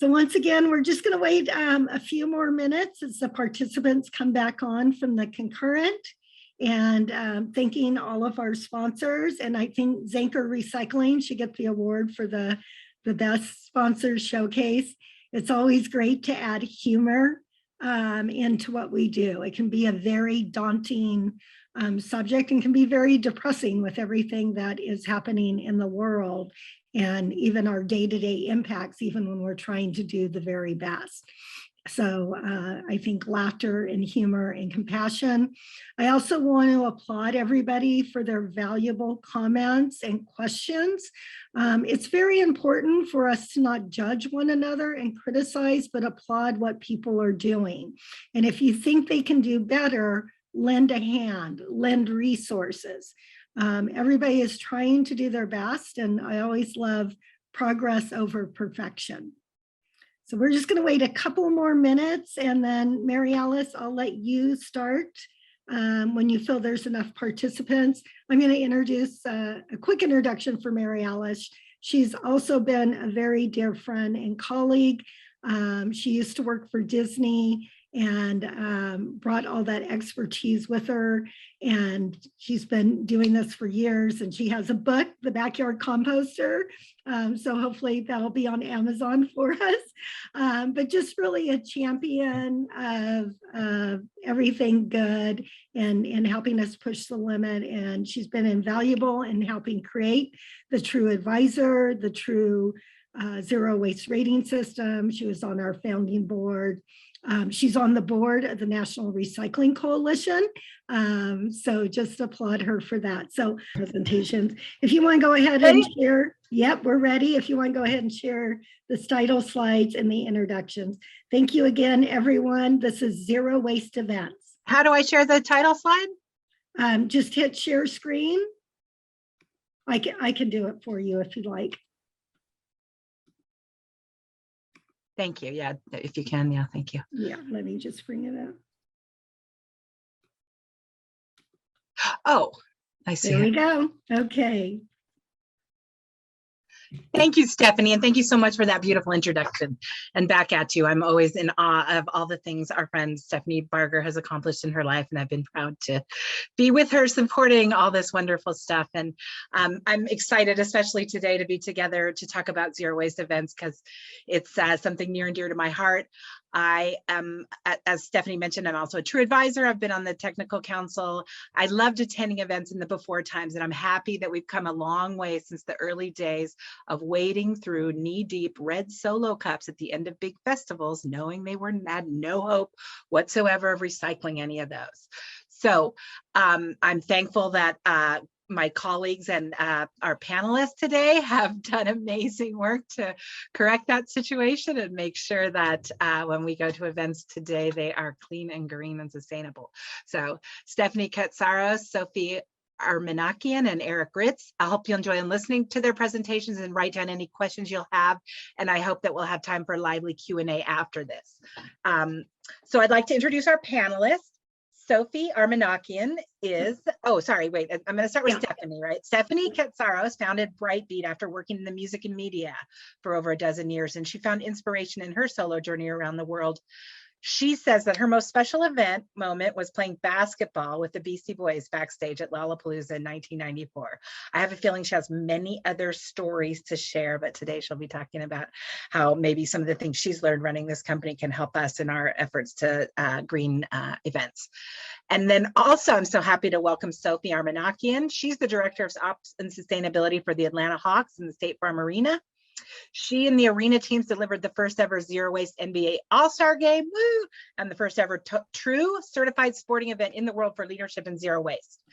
So once again, we're just going to wait a few more minutes as the participants come back on from the concurrent, and thanking all of our sponsors. And I think Zanker Recycling should get the award for the best sponsors showcase. It's always great to add humor into what we do. It can be a very daunting subject and can be very depressing with everything that is happening in the world and even our day-to-day impacts, even when we're trying to do the very best. So I think laughter and humor and compassion. I also want to applaud everybody for their valuable comments and questions. It's very important for us to not judge one another and criticize, but applaud what people are doing. And if you think they can do better, lend a hand, lend resources. Everybody is trying to do their best, and I always love progress over perfection. So we're just going to wait a couple more minutes, and then Mary Alice, I'll let you start when you feel there's enough participants. I'm going to introduce a quick introduction for Mary Alice. She's also been a very dear friend and colleague. She used to work for Disney and brought all that expertise with her. And she's been doing this for years. And she has a book, The Backyard Composter. So hopefully that'll be on Amazon for us. But just really a champion of everything good and helping us push the limit. And she's been invaluable in helping create the True Advisor, the True Zero Waste Rating System. She was on our founding board. She's on the board of the National Recycling Coalition. So just applaud her for that. So presentations, if you want to go ahead and share, yep, we're ready. If you want to go ahead and share the title slides and the introductions. Thank you again, everyone. This is Zero Waste Events. How do I share the title slide? Just hit share screen. I can do it for you if you'd like. Thank you. Yeah, if you can. Yeah, thank you. Yeah, let me just bring it up. Oh, I see. There we go. Okay. Thank you, Stephanie, and thank you so much for that beautiful introduction. And back at you, I'm always in awe of all the things our friend Stephanie Barger has accomplished in her life, and I've been proud to be with her supporting all this wonderful stuff. And I'm excited, especially today, to be together to talk about zero waste events because it's something near and dear to my heart. I am, as Stephanie mentioned, I'm also a True Advisor. I've been on the technical council. I loved attending events in the before times, and I'm happy that we've come a long way since the early days of wading through knee-deep red Solo cups at the end of big festivals, knowing they had no hope whatsoever of recycling any of those. So I'm thankful that my colleagues and our panelists today have done amazing work to correct that situation and make sure that when we go to events today, they are clean and green and sustainable. So Stephanie Katsaros, Sophie Armanakian, and Eric Ritz, I hope you enjoy listening to their presentations and write down any questions you'll have. And I hope that we'll have time for a lively Q&A after this. So I'd like to introduce our panelists. Sophie Armanakian is, oh, sorry, wait, I'm going to start with Stephanie, right? Stephanie Katsaros founded Brightbeat after working in the music and media for over a dozen years, and she found inspiration in her solo journey around the world. She says that her most special event moment was playing basketball with the Beastie Boys backstage at Lollapalooza in 1994. I have a feeling she has many other stories to share, but today she'll be talking about how maybe some of the things she's learned running this company can help us in our efforts to green events. And then also, I'm so happy to welcome Sophie Armanakian. She's the Director of Ops and Sustainability for the Atlanta Hawks in the State Farm Arena. She and the arena teams delivered the first ever zero waste NBA All-Star game, woo, and the first ever true certified sporting event in the world for leadership in zero waste.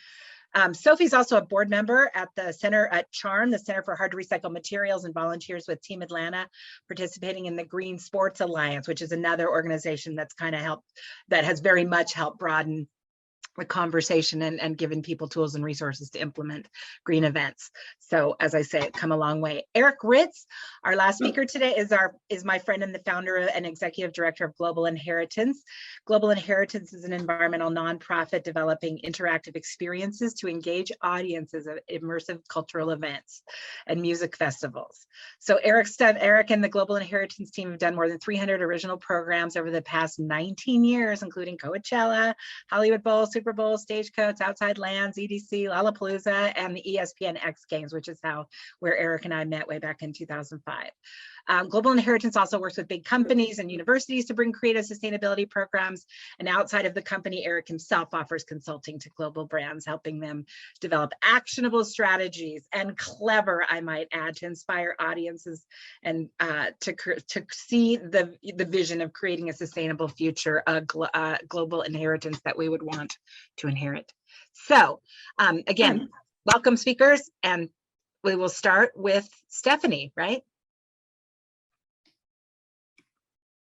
Sophie's also a board member at the Center at CHARM, the Center for Hard to Recycle Materials, and volunteers with Team Atlanta, participating in the Green Sports Alliance, which is another organization that's kind of helped, that has very much helped broaden the conversation and giving people tools and resources to implement green events. So as I say, come a long way. Eric Ritz, our last speaker today, is my friend and the founder and executive director of Global Inheritance. Global Inheritance is an environmental nonprofit developing interactive experiences to engage audiences at immersive cultural events and music festivals. So Eric and the Global Inheritance team have done more than 300 original programs over the past 19 years, including Coachella, Hollywood Bowl, Super Bowl, Stagecoach, Outside Lands, EDC, Lollapalooza, and the ESPN X Games, which is where Eric and I met way back in 2005. Global Inheritance also works with big companies and universities to bring creative sustainability programs. And outside of the company, Eric himself offers consulting to global brands, helping them develop actionable strategies and clever, I might add, to inspire audiences and to see the vision of creating a sustainable future, a global inheritance that we would want to inherit. So again, welcome speakers, and we will start with Stephanie, right?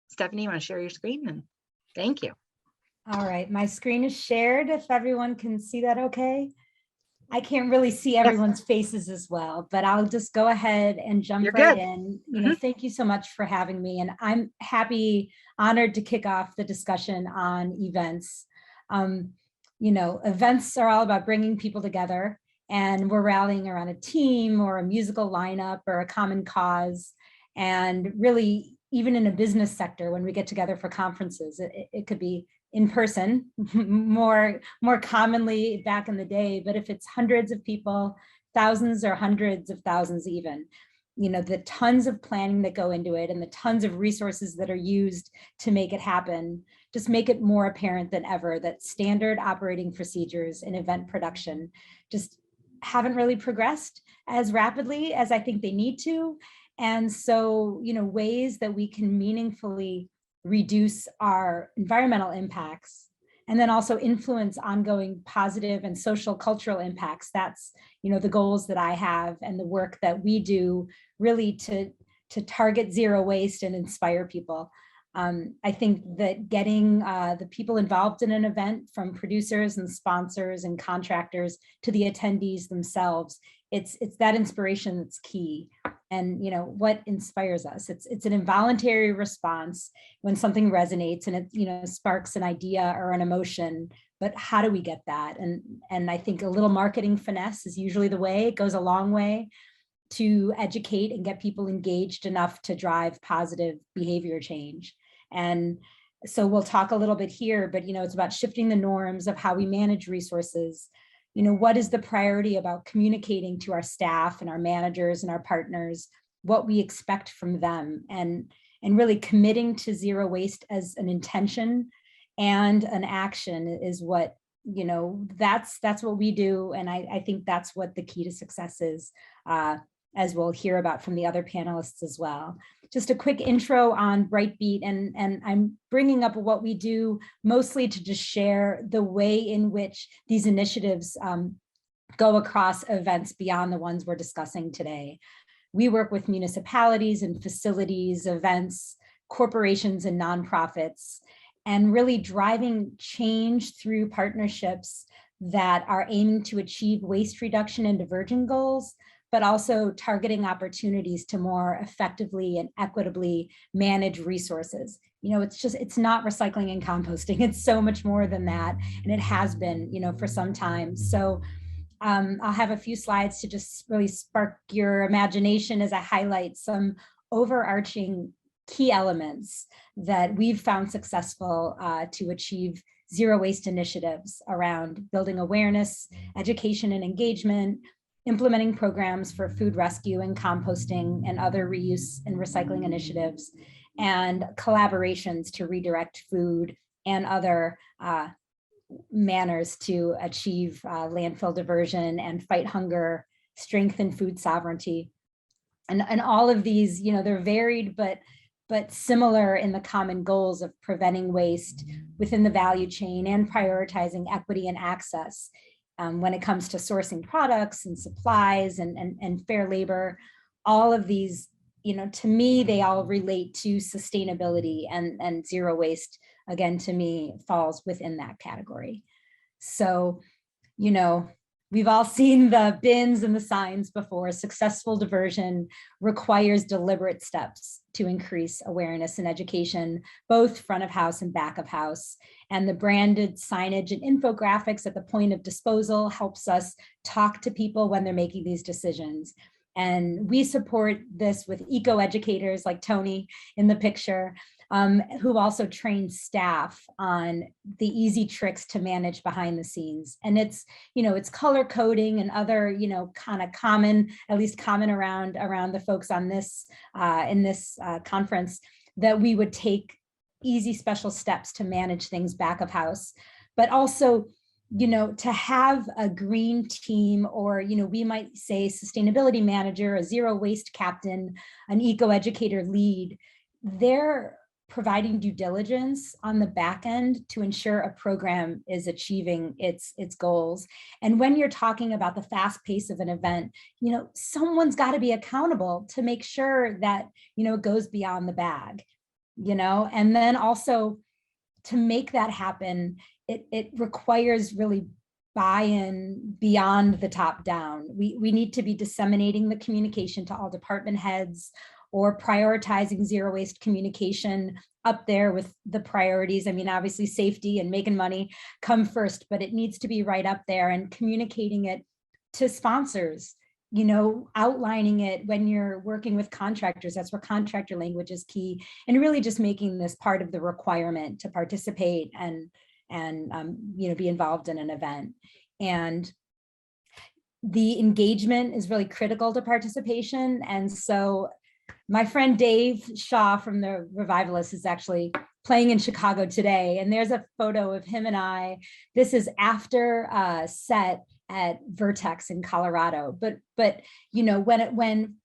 Stephanie, you want to share your screen? And thank you. All right, my screen is shared. If everyone can see that okay. I can't really see everyone's faces as well, but I'll just go ahead and jump right in. Thank you so much for having me. And I'm honored to kick off the discussion on events. Events are all about bringing people together, and we're rallying around a team or a musical lineup or a common cause. And really, even in a business sector, when we get together for conferences, it could be in person, more commonly back in the day. But if it's hundreds of people, thousands or hundreds of thousands even, the tons of planning that go into it and the tons of resources that are used to make it happen, just make it more apparent than ever that standard operating procedures in event production just haven't really progressed as rapidly as I think they need to. And so, ways that we can meaningfully reduce our environmental impacts and then also influence ongoing positive and social cultural impacts. That's, the goals that I have and the work that we do really to target zero waste and inspire people. I think that getting the people involved in an event, from producers and sponsors and contractors to the attendees themselves, it's that inspiration that's key. And what inspires us? It's an involuntary response when something resonates and it sparks an idea or an emotion. But how do we get that? And I think a little marketing finesse is usually the way. It goes a long way to educate and get people engaged enough to drive positive behavior change. And so we'll talk a little bit here, but it's about shifting the norms of how we manage resources. What is the priority about communicating to our staff and our managers and our partners what we expect from them, and really committing to zero waste as an intention and an action is what, that's what we do. And I think that's what the key to success is, as we'll hear about from the other panelists as well. Just a quick intro on Brightbeat, and I'm bringing up what we do mostly to just share the way in which these initiatives go across events beyond the ones we're discussing today. We work with municipalities and facilities, events, corporations, and nonprofits, and really driving change through partnerships that are aiming to achieve waste reduction and diversion goals, but also targeting opportunities to more effectively and equitably manage resources. It's not recycling and composting. It's so much more than that. And it has been, for some time. So I'll have a few slides to just really spark your imagination as I highlight some overarching key elements that we've found successful to achieve zero waste initiatives around building awareness, education and engagement, implementing programs for food rescue and composting and other reuse and recycling initiatives, and collaborations to redirect food and other manners to achieve landfill diversion and fight hunger, strengthen food sovereignty. And all of these, they're varied, but similar in the common goals of preventing waste within the value chain and prioritizing equity and access. When it comes to sourcing products and supplies and fair labor, all of these, to me, they all relate to sustainability, and zero waste, again, to me, falls within that category. So, you know, we've all seen the bins and the signs before. Successful diversion requires deliberate steps to increase awareness and education, both front of house and back of house. And the branded signage and infographics at the point of disposal helps us talk to people when they're making these decisions. And we support this with eco-educators like Tony in the picture, who also train staff on the easy tricks to manage behind the scenes. And it's, you know, it's color coding and other, you know, kind of common, at least common around the folks on this, in this conference, that we would take easy special steps to manage things back of house, but also, you know, to have a green team, or, you know, we might say sustainability manager, a zero waste captain, an eco-educator lead, they're providing due diligence on the back end to ensure a program is achieving its goals. And when you're talking about the fast pace of an event, you know, someone's got to be accountable to make sure that, you know, it goes beyond the bag, you know, and then also to make that happen, it requires really buy-in beyond the top down. We need to be disseminating the communication to all department heads, or prioritizing zero waste communication up there with the priorities. I mean, obviously safety and making money come first, but it needs to be right up there, and communicating it to sponsors, you know, outlining it when you're working with contractors. That's where contractor language is key, and really just making this part of the requirement to participate and you know, be involved in an event. And the engagement is really critical to participation. And so my friend Dave Shaw from the Revivalists is actually playing in Chicago today. And there's a photo of him and I. This is after a set at Vertex in Colorado. But you know, when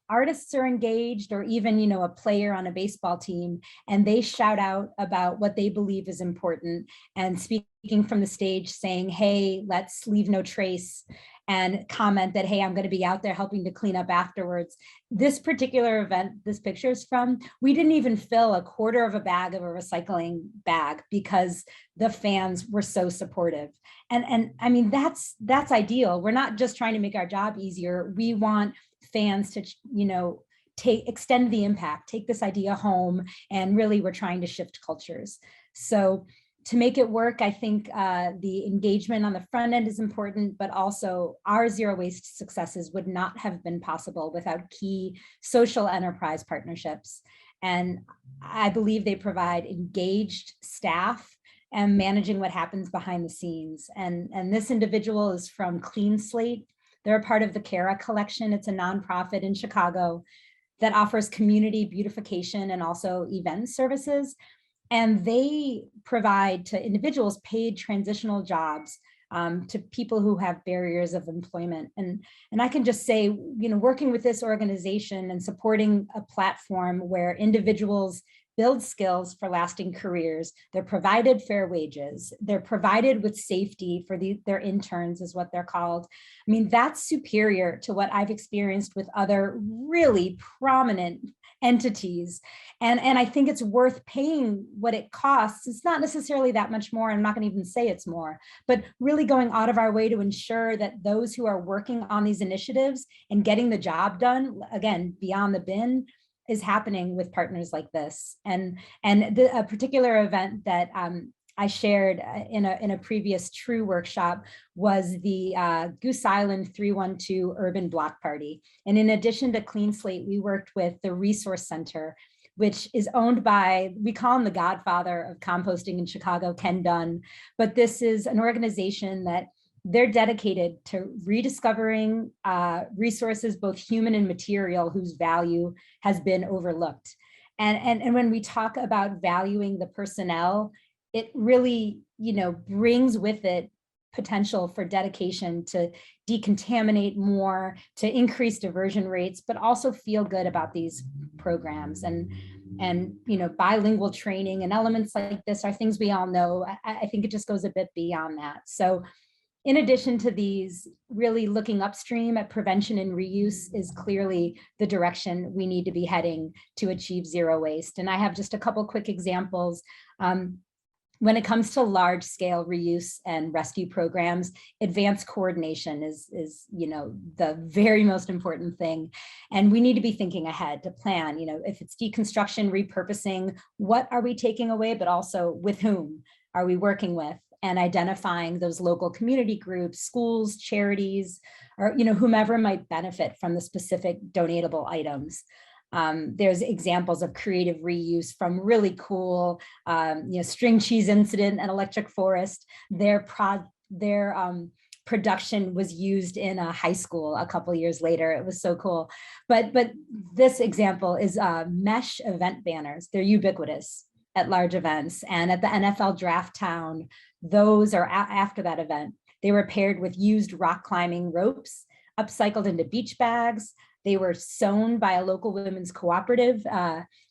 artists are engaged, or even, you know, a player on a baseball team, and they shout out about what they believe is important, and speaking from the stage saying, hey, let's leave no trace, and comment that, hey, I'm going to be out there helping to clean up afterwards. This particular event this picture is from, we didn't even fill a quarter of a bag of a recycling bag because the fans were so supportive. And I mean, that's ideal. We're not just trying to make our job easier. We want fans to, you know, extend the impact, take this idea home, and really we're trying to shift cultures. So to make it work, I think the engagement on the front end is important, but also our zero waste successes would not have been possible without key social enterprise partnerships. And I believe they provide engaged staff and managing what happens behind the scenes. And this individual is from Clean Slate. They're a part of the Cara Collection. It's a nonprofit in Chicago that offers community beautification and also event services. And they provide to individuals paid transitional jobs to people who have barriers of employment. And I can just say, you know, working with this organization and supporting a platform where individuals build skills for lasting careers, they're provided fair wages, they're provided with safety for their interns is what they're called. I mean, that's superior to what I've experienced with other really prominent entities. And I think it's worth paying what it costs. It's not necessarily that much more. I'm not going to even say it's more, but really going out of our way to ensure that those who are working on these initiatives and getting the job done, again, beyond the bin, is happening with partners like this. And a particular event that I shared in a previous True workshop was the Goose Island 312 Urban Block Party. And in addition to Clean Slate, we worked with the Resource Center, which is owned by, we call him the godfather of composting in Chicago, Ken Dunn. But this is an organization that they're dedicated to rediscovering resources, both human and material, whose value has been overlooked. And when we talk about valuing the personnel, it really, you know, brings with it potential for dedication to decontaminate more, to increase diversion rates, but also feel good about these programs. And you know, bilingual training and elements like this are things we all know. I think it just goes a bit beyond that. So in addition to these, really looking upstream at prevention and reuse is clearly the direction we need to be heading to achieve zero waste. And I have just a couple quick examples. when it comes to large scale reuse and rescue programs, advanced coordination is the very most important thing. And we need to be thinking ahead to plan, if it's deconstruction, repurposing, what are we taking away, but also with whom are we working with, and identifying those local community groups, schools, charities, or whomever might benefit from the specific donatable items. There's examples of creative reuse from really cool, string cheese incident and electric forest. Their production was used in a high school a couple of years later. It was so cool. But this example is mesh event banners. They're ubiquitous at large events. And at the NFL Draft Town, those are after that event. They were paired with used rock climbing ropes, upcycled into beach bags. They were sewn by a local women's cooperative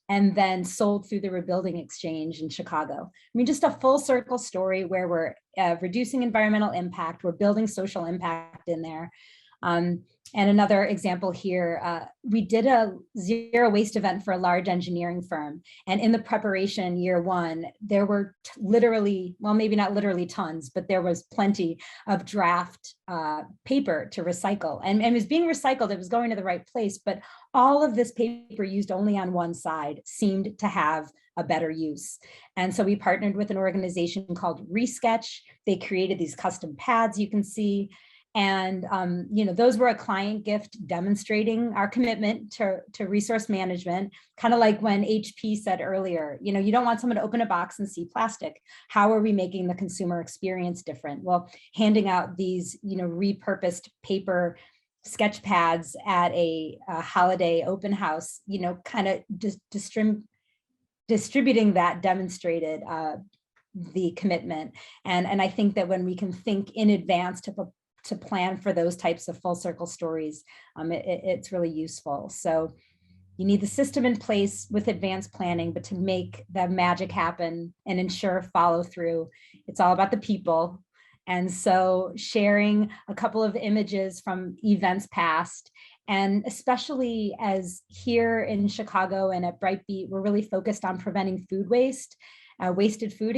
and then sold through the Rebuilding Exchange in Chicago. I mean, just a full circle story where we're reducing environmental impact, we're building social impact in there. And another example here, we did a zero waste event for a large engineering firm. And in the preparation year one, there were literally, well, maybe not literally tons, but there was plenty of draft paper to recycle. And it was being recycled, it was going to the right place, but all of this paper used only on one side seemed to have a better use. And so we partnered with an organization called Resketch. They created these custom pads you can see. And, those were a client gift demonstrating our commitment to resource management, kind of like when HP said earlier, you don't want someone to open a box and see plastic. How are we making the consumer experience different? Well, handing out these, repurposed paper sketch pads at a holiday open house, kind of just distributing that demonstrated the commitment. And I think that when we can think in advance to plan for those types of full circle stories, it's really useful. So you need the system in place with advanced planning, but to make the magic happen and ensure follow through, it's all about the people. And so sharing a couple of images from events past, and especially as here in Chicago and at Brightbeat, we're really focused on preventing food waste. Wasted food,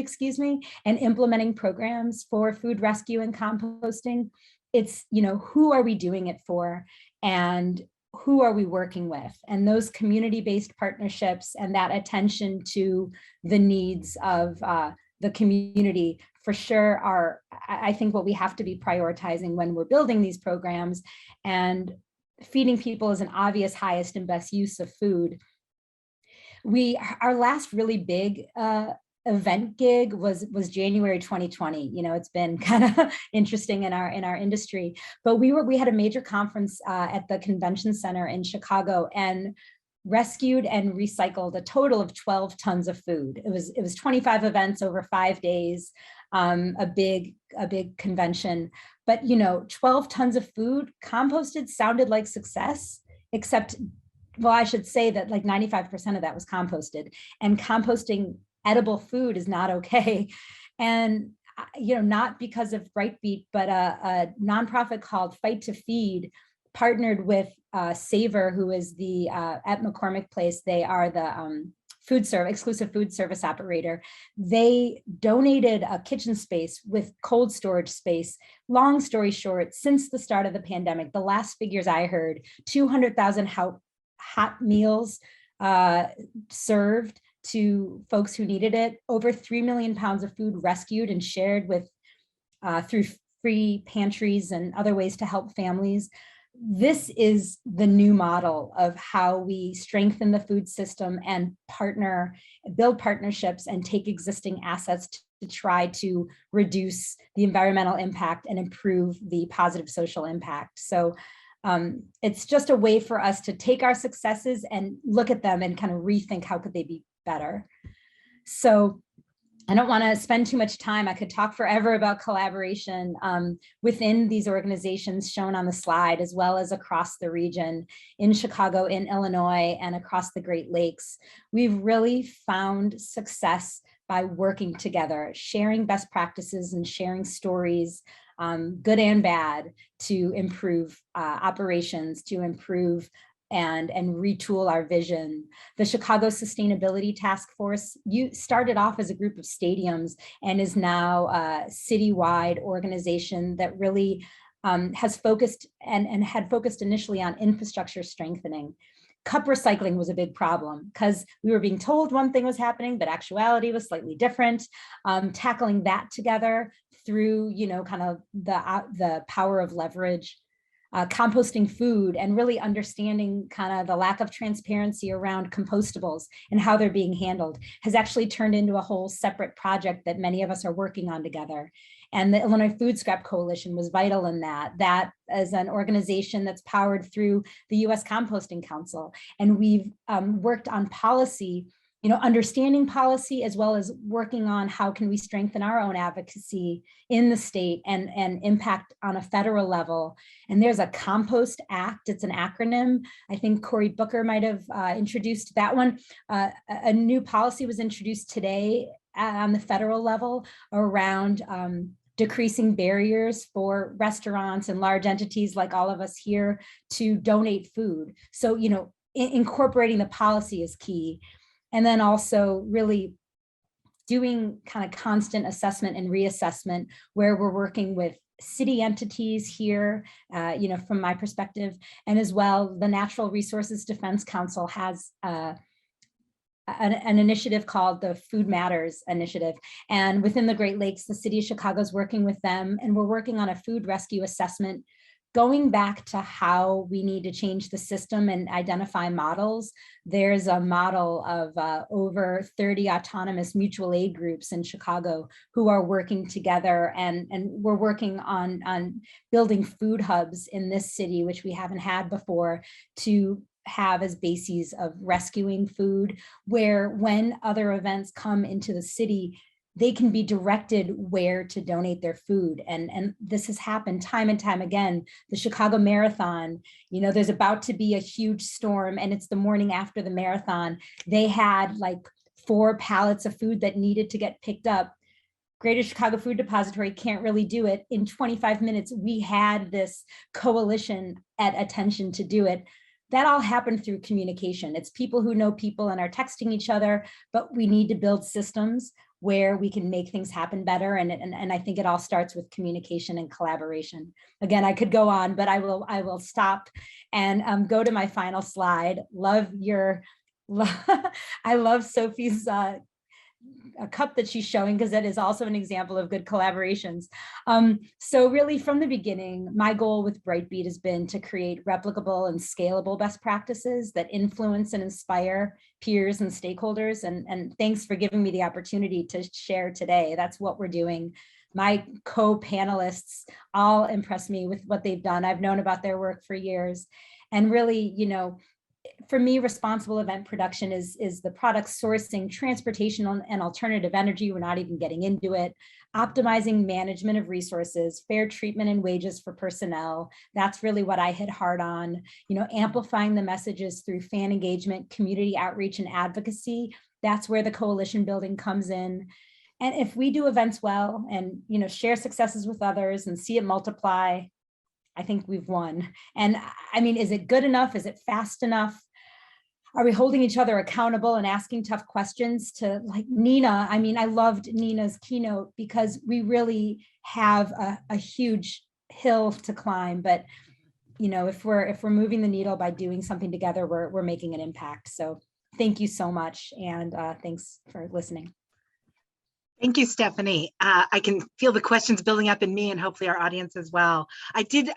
and implementing programs for food rescue and composting. It's, who are we doing it for and who are we working with? And those community-based partnerships and that attention to the needs of the community for sure are, I think, what we have to be prioritizing when we're building these programs. And feeding people is an obvious highest and best use of food. Our last really big event gig was January 2020. It's been kind of interesting in our industry, but we had a major conference at the convention center in Chicago and rescued and recycled a total of 12 tons of food. It was 25 events over 5 days, a big convention, but 12 tons of food composted sounded like success, except, well, I should say that like 95% of that was composted, and composting edible food is not okay. And, not because of Brightbeat, but a nonprofit called Fight to Feed partnered with Savor, who is the, at McCormick Place, they are the exclusive food service operator. They donated a kitchen space with cold storage space. Long story short, since the start of the pandemic, the last figures I heard, 200,000 hot meals served to folks who needed it, over 3 million pounds of food rescued and shared with through free pantries and other ways to help families. This is the new model of how we strengthen the food system and build partnerships and take existing assets to try to reduce the environmental impact and improve the positive social impact. So it's just a way for us to take our successes and look at them and kind of rethink how could they be better. So I don't want to spend too much time. I could talk forever about collaboration within these organizations shown on the slide, as well as across the region in Chicago, in Illinois, and across the Great Lakes. We've really found success by working together, sharing best practices and sharing stories, good and bad, to improve operations, to improve and retool our vision. The Chicago Sustainability Task Force, you started off as a group of stadiums and is now a citywide organization that really has focused and had focused initially on infrastructure strengthening. Cup recycling was a big problem because we were being told one thing was happening, but actuality was slightly different. Tackling that together through, kind of the power of leverage. Composting food and really understanding kind of the lack of transparency around compostables and how they're being handled has actually turned into a whole separate project that many of us are working on together. And the Illinois Food Scrap Coalition was vital in that. That is an organization that's powered through the US Composting Council. And we've worked on policy, understanding policy, as well as working on how can we strengthen our own advocacy in the state and impact on a federal level. And there's a Compost Act. It's an acronym. I think Cory Booker might have introduced that one. A new policy was introduced today on the federal level around decreasing barriers for restaurants and large entities like all of us here to donate food. So, incorporating the policy is key. And then also really doing kind of constant assessment and reassessment where we're working with city entities here, from my perspective, and as well, the Natural Resources Defense Council has an initiative called the Food Matters Initiative. And within the Great Lakes, the city of Chicago is working with them, and we're working on a food rescue assessment, going back to how we need to change the system and identify models. There's a model of over 30 autonomous mutual aid groups in Chicago who are working together, and we're working on building food hubs in this city, which we haven't had before, to have as bases of rescuing food, where when other events come into the city, they can be directed where to donate their food. And this has happened time and time again. The Chicago Marathon, there's about to be a huge storm and it's the morning after the marathon. They had like 4 pallets of food that needed to get picked up. Greater Chicago Food Depository can't really do it. In 25 minutes, we had this coalition at attention to do it. That all happened through communication. It's people who know people and are texting each other, but we need to build systems where we can make things happen better. And I think it all starts with communication and collaboration. Again, I could go on, but I will stop and go to my final slide. I love Sophie's a cup that she's showing, because that is also an example of good collaborations. So really from the beginning, my goal with Brightbeat has been to create replicable and scalable best practices that influence and inspire peers and stakeholders. And thanks for giving me the opportunity to share today. That's what we're doing. My co-panelists all impress me with what they've done. I've known about their work for years. And really, for me, responsible event production is the product sourcing, transportation, and alternative energy. We're not even getting into it. Optimizing management of resources, fair treatment and wages for personnel. That's really what I hit hard on. Amplifying the messages through fan engagement, community outreach, and advocacy. That's where the coalition building comes in. And if we do events well and share successes with others and see it multiply, I think we've won. And I mean, is it good enough? Is it fast enough? Are we holding each other accountable and asking tough questions to, like Nina? I mean, I loved Nina's keynote because we really have a huge hill to climb. But if we're moving the needle by doing something together, we're making an impact. So thank you so much, and thanks for listening. Thank you, Stephanie. I can feel the questions building up in me and hopefully our audience as well. I did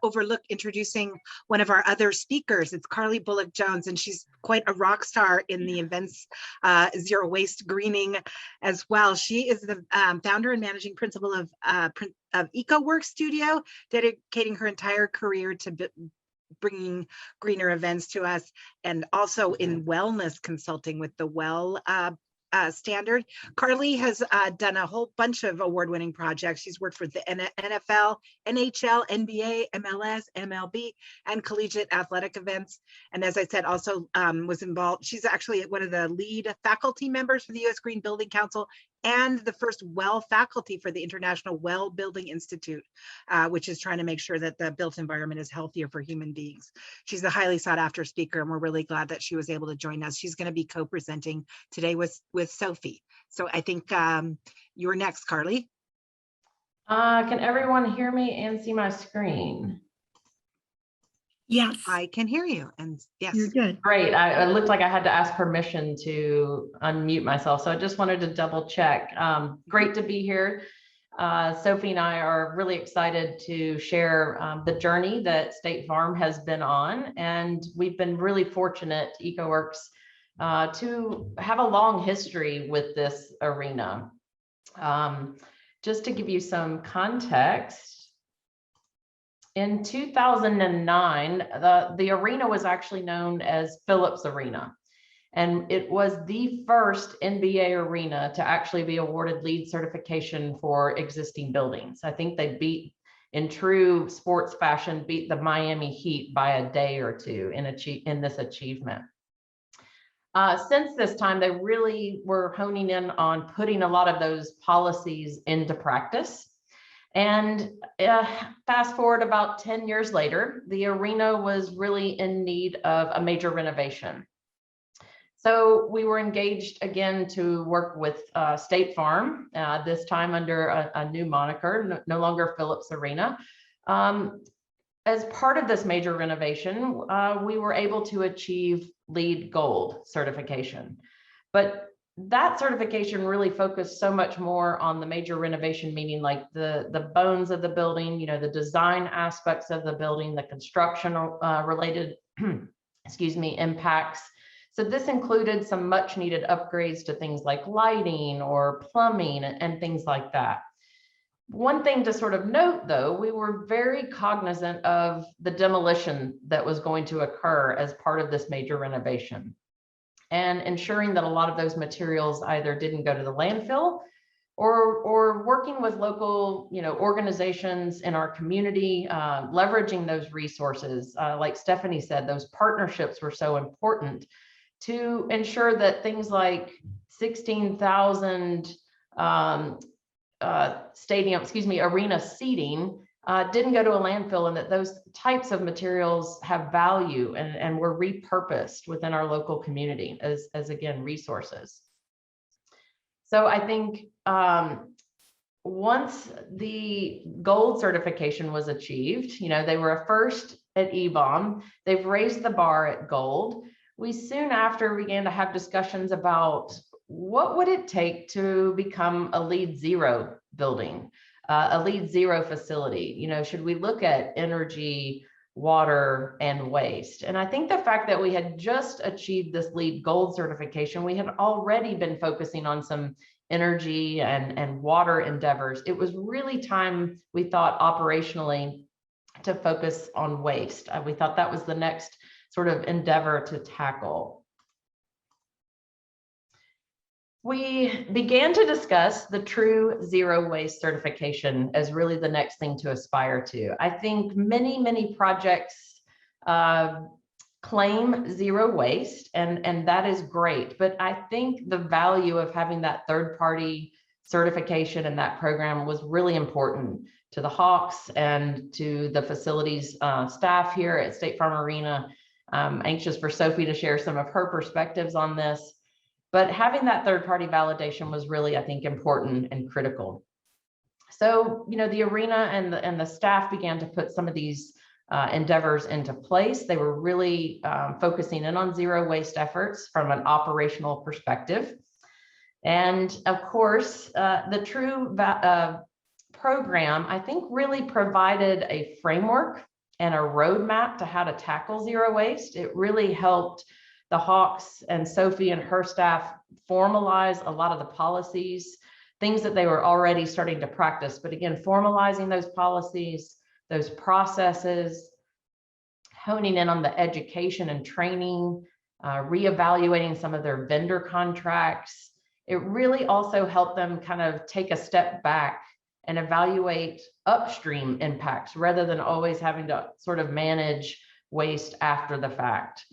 overlook introducing one of our other speakers. It's Carly Bullock Jones, and she's quite a rock star in the events zero waste greening as well. She is the founder and managing principal of EcoWorks Studio, dedicating her entire career to bringing greener events to us, and also in wellness consulting with the Well standard. Carly has done a whole bunch of award-winning projects. She's worked for the NFL, NHL, NBA, MLS, MLB, and collegiate athletic events. And as I said, also was involved. She's actually one of the lead faculty members for the U.S. Green Building Council and the first WELL faculty for the International Well Building Institute, which is trying to make sure that the built environment is healthier for human beings. She's a highly sought after speaker, and we're really glad that she was able to join us. She's going to be co-presenting today with Sophie. So I think you're next, Carly. Can everyone hear me and see my screen? Yes, I can hear you, and yes. you're good. Great. It looked like I had to ask permission to unmute myself, so I just wanted to double check. Great to be here. Sophie and I are really excited to share the journey that State Farm has been on, and we've been really fortunate, EcoWorks, to have a long history with this arena. Just to give you some context, in 2009, the arena was actually known as Phillips Arena, and it was the first NBA arena to actually be awarded LEED certification for existing buildings. I think they in true sports fashion, beat the Miami Heat by a day or two in this achievement. Since this time, they really were honing in on putting a lot of those policies into practice. And fast forward about 10 years later, the arena was really in need of a major renovation. So we were engaged again to work with State Farm, this time under a new moniker, no longer Phillips Arena. As part of this major renovation, we were able to achieve LEED Gold certification. But that certification really focused so much more on the major renovation, meaning like the bones of the building, the design aspects of the building, the construction related, excuse me, impacts. So this included some much needed upgrades to things like lighting or plumbing and things like that. One thing to sort of note, though, we were very cognizant of the demolition that was going to occur as part of this major renovation, and ensuring that a lot of those materials either didn't go to the landfill or working with local organizations in our community, leveraging those resources. Like Stephanie said, those partnerships were so important to ensure that things like 16,000 arena seating didn't go to a landfill, and that those types of materials have value and were repurposed within our local community as again, resources. So I think once the gold certification was achieved, they were a first at EBOM, they've raised the bar at gold. We soon after began to have discussions about what would it take to become a LEED Zero building, a LEED Zero facility. Should we look at energy, water, and waste? And I think the fact that we had just achieved this LEED Gold certification, we had already been focusing on some energy and water endeavors. It was really time, we thought, operationally to focus on waste. We thought that was the next sort of endeavor to tackle. We began to discuss the true zero waste certification as really the next thing to aspire to. I think many projects claim zero waste, and that is great. But I think the value of having that third-party certification in that program was really important to the Hawks and to the facilities staff here at State Farm Arena. I'm anxious for Sophie to share some of her perspectives on this. But having that third-party validation was really, I think, important and critical. So, the arena and the staff began to put some of these endeavors into place. They were really focusing in on zero waste efforts from an operational perspective. And of course, the true program, I think, really provided a framework and a roadmap to how to tackle zero waste. It really helped the Hawks and Sophie and her staff formalize a lot of the policies, things that they were already starting to practice. But again, formalizing those policies, those processes, honing in on the education and training, reevaluating some of their vendor contracts. It really also helped them kind of take a step back and evaluate upstream impacts rather than always having to sort of manage waste after the fact.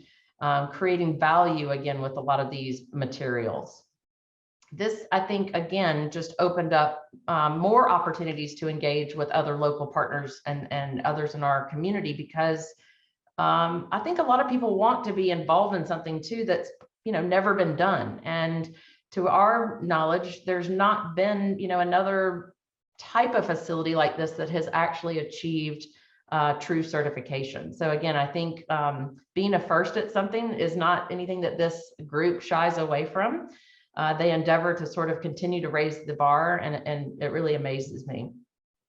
Creating value again with a lot of these materials. this, I think, again, just opened up more opportunities to engage with other local partners and others in our community, because I think a lot of people want to be involved in something too that's, never been done. And to our knowledge, there's not been, another type of facility like this that has actually achieved true certification. So again, I think being a first at something is not anything that this group shies away from. They endeavor to sort of continue to raise the bar, and it really amazes me.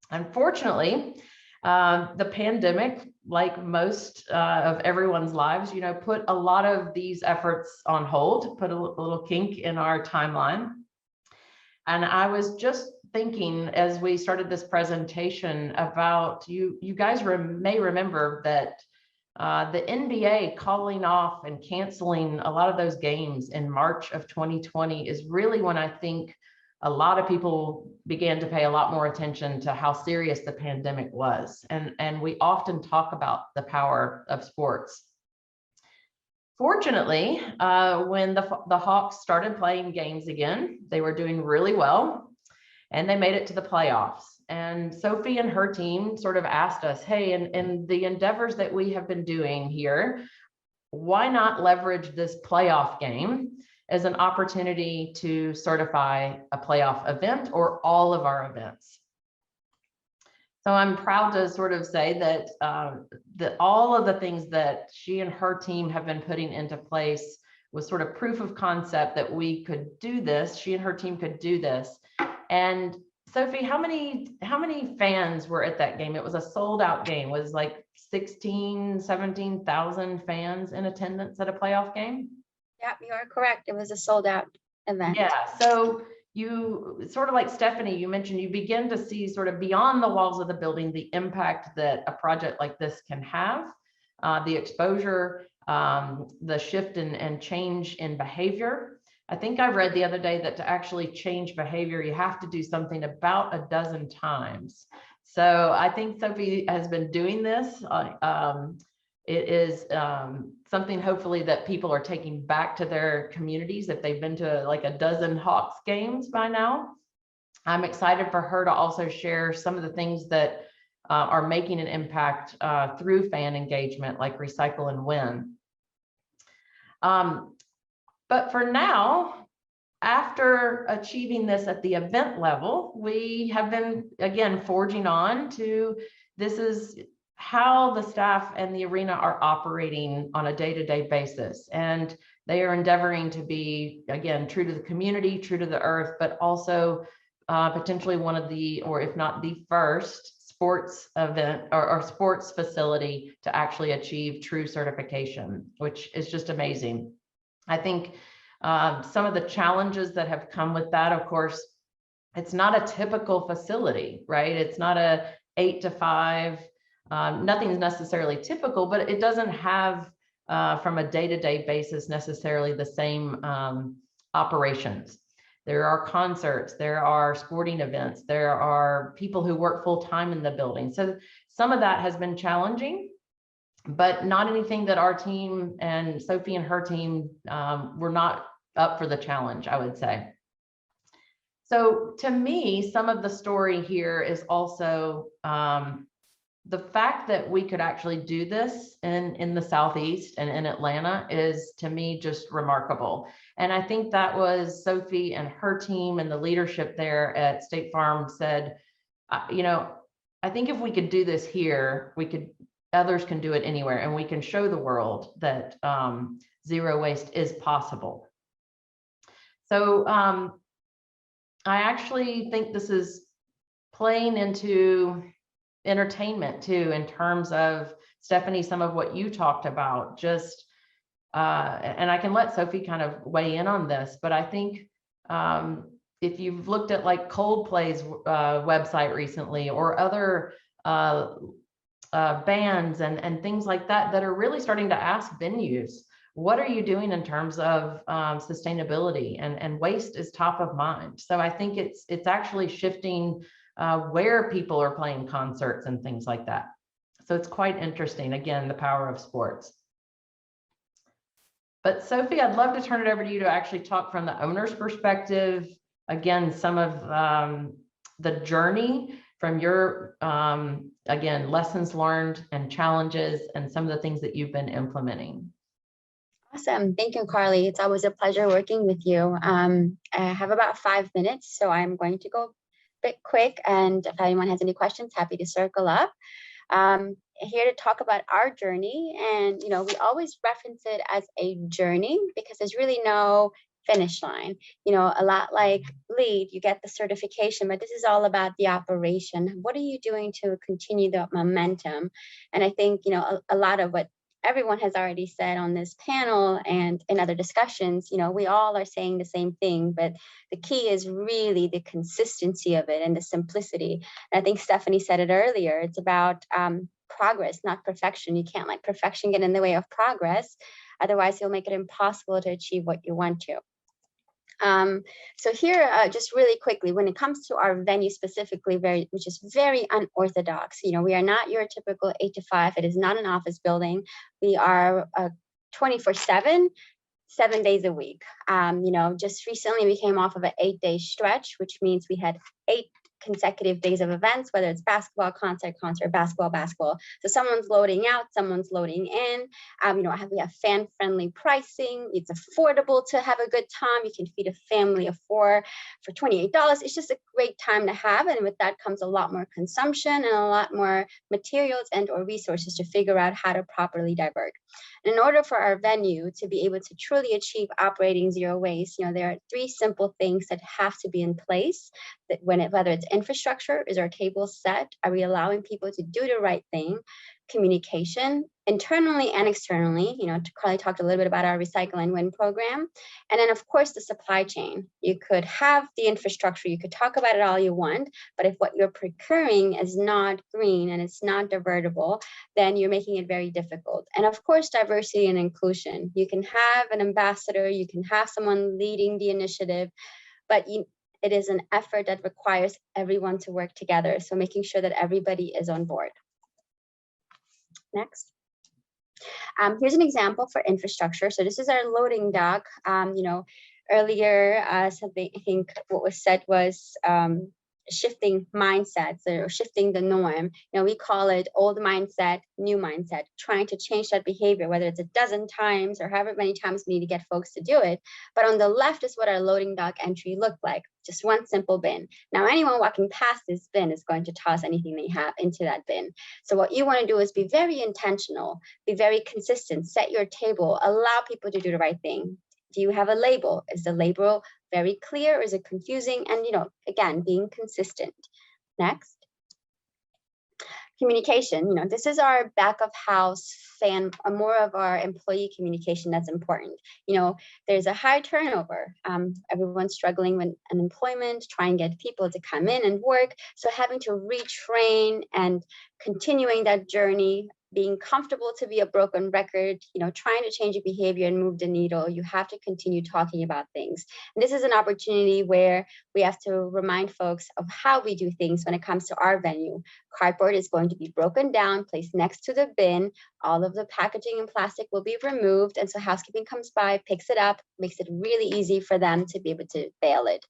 Unfortunately, the pandemic, like most of everyone's lives, put a lot of these efforts on hold, put a little kink in our timeline. And I was just thinking as we started this presentation about, you guys may remember that the NBA calling off and canceling a lot of those games in March of 2020 is really when I think a lot of people began to pay a lot more attention to how serious the pandemic was. And we often talk about the power of sports. Fortunately, when the Hawks started playing games again, they were doing really well, and they made it to the playoffs. And Sophie and her team sort of asked us, hey, in the endeavors that we have been doing here, why not leverage this playoff game as an opportunity to certify a playoff event or all of our events? So I'm proud to sort of say that, that all of the things that she and her team have been putting into place was sort of proof of concept that we could do this. She and her team could do this. And Sophie, how many fans were at that game? It was a sold out game. It was like 17,000 fans in attendance at a playoff game. Yeah, you are correct. It was a sold out event. Yeah. So you sort of like Stephanie, you mentioned you begin to see sort of beyond the walls of the building, the impact that a project like this can have, the exposure, the shift and change in behavior. I think I read the other day that to actually change behavior, you have to do something about a dozen times. So I think Sophie has been doing this. It is something hopefully that people are taking back to their communities if they've been to like a dozen Hawks games by now. I'm excited for her to also share some of the things that are making an impact through fan engagement, like Recycle and Win. But for now, after achieving this at the event level, we have been, again, forging on to, this is how the staff and the arena are operating on a day-to-day basis. And they are endeavoring to be, again, true to the community, true to the earth, but also potentially one of the, or if not the first sports event or sports facility to actually achieve true certification, which is just amazing. I think some of the challenges that have come with that, of course, it's not a typical facility, right? It's not a 8 to 5. Nothing's necessarily typical, but it doesn't have from a day-to-day basis necessarily the same operations. There are concerts, there are sporting events, there are people who work full-time in the building. So some of that has been challenging, but not anything that our team and Sophie and her team were not up for the challenge, I would say. So to me, some of the story here is also the fact that we could actually do this in the Southeast and in Atlanta is, to me, just remarkable. And I think that was Sophie and her team and the leadership there at State Farm said, you know, I think if we could do this here, others can do it anywhere, and we can show the world that zero waste is possible. So I actually think this is playing into entertainment too, in terms of, Stephanie, some of what you talked about, just and I can let Sophie kind of weigh in on this, but I think if you've looked at like Coldplay's website recently, or other bands and things like that that are really starting to ask venues, what are you doing in terms of sustainability, and waste is top of mind. So I think it's actually shifting where people are playing concerts and things like that. So it's quite interesting, again, the power of sports. But Sophie, I'd love to turn it over to you to actually talk from the owner's perspective, again, some of the journey from your, again, lessons learned and challenges and some of the things that you've been implementing. Awesome. Thank you, Carly. It's always a pleasure working with you. I have about 5 minutes, so I'm going to go a bit quick. And if anyone has any questions, happy to circle up. Here to talk about our journey. And, you know, we always reference it as a journey because there's really no finish line. You know, a lot like LEAD, you get the certification, but this is all about the operation. What are you doing to continue the momentum? And I think, you know, a lot of what everyone has already said on this panel and in other discussions, you know, we all are saying the same thing, but the key is really the consistency of it and the simplicity. And I think Stephanie said it earlier, it's about progress, not perfection. You can't let perfection get in the way of progress. Otherwise, you'll make it impossible to achieve what you want to. So here, just really quickly, when it comes to our venue specifically, which is very unorthodox, you know, we are not your typical 8 to 5. It is not an office building. We are 24/7, 7 days a week. You know, just recently we came off of an 8-day stretch, which means we had 8 consecutive days of events, whether it's basketball, concert, basketball. So someone's loading out, someone's loading in. You know, we have fan-friendly pricing. It's affordable to have a good time. You can feed a family of 4 for $28. It's just a great time to have. And with that comes a lot more consumption and a lot more materials and or resources to figure out how to properly divert. And in order for our venue to be able to truly achieve operating zero waste, you know, there are 3 simple things that have to be in place. That whether it's infrastructure, is our table set? Are we allowing people to do the right thing? Communication, internally and externally. You know, Carly talked a little bit about our Recycle and Win program. And then, of course, the supply chain. You could have the infrastructure, you could talk about it all you want, but if what you're procuring is not green and it's not divertible, then you're making it very difficult. And of course, diversity and inclusion. You can have an ambassador, you can have someone leading the initiative, but it is an effort that requires everyone to work together. So making sure that everybody is on board. Next. Here's an example for infrastructure. So this is our loading dock. You know, earlier, something I think what was said was shifting mindsets or shifting the norm. You know, we call it old mindset, new mindset, trying to change that behavior, whether it's a dozen times or however many times we need to get folks to do it. But on the left is what our loading dock entry looked like, just one simple bin. Now, anyone walking past this bin is going to toss anything they have into that bin. So what you want to do is be very intentional, be very consistent, set your table, allow people to do the right thing. Do you have a label? Is the label very clear? Is it confusing? And, you know, again, being consistent. Next. Communication. You know, this is our back of house more of our employee communication that's important. You know, there's a high turnover. Everyone's struggling with unemployment, trying to get people to come in and work. So having to retrain and continuing that journey, being comfortable to be a broken record, you know, trying to change your behavior and move the needle, you have to continue talking about things. And this is an opportunity where we have to remind folks of how we do things when it comes to our venue. Cardboard is going to be broken down, placed next to the bin. All of the packaging and plastic will be removed. And so housekeeping comes by, picks it up, makes it really easy for them to be able to bail it.